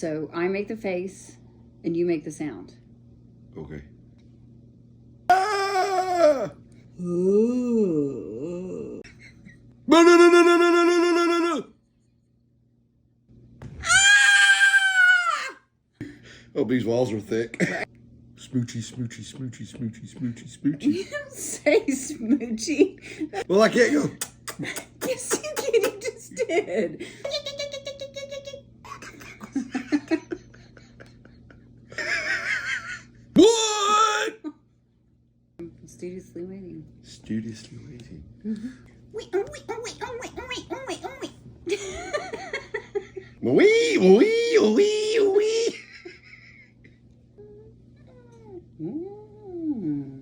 So I make the face, and you make the sound. Okay. Ah! Ooh. No, no, no, no, no, no, no, no, no, no, no. Oh, these walls are thick. Smoochy, smoochy, smoochy, smoochy, smoochy, smoochy. You don't say smoochy. Well, I can't go. Yes, you can. You just did. What? Studiously waiting. Studiously waiting. Wait, oh, wait, oh, wait, oh, wait, oh, wait, oh, wait, oh, wait. Wee, wee, wee, wee. Mm.